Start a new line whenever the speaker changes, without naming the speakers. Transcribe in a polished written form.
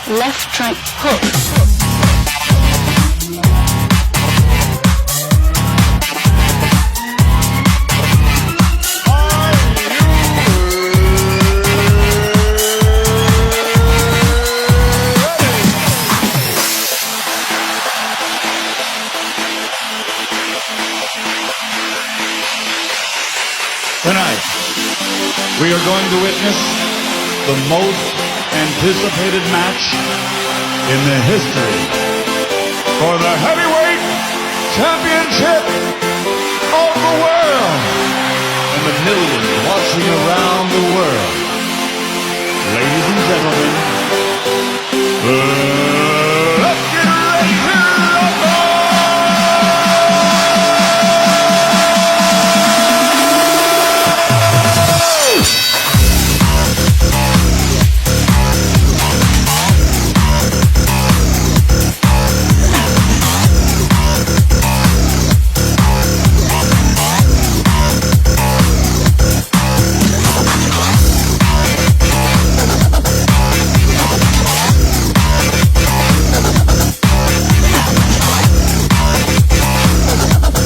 left right hook.
Tonight, we are going to witness the most anticipated match in the history for the heavyweight championship of the world and the millions watching around the world.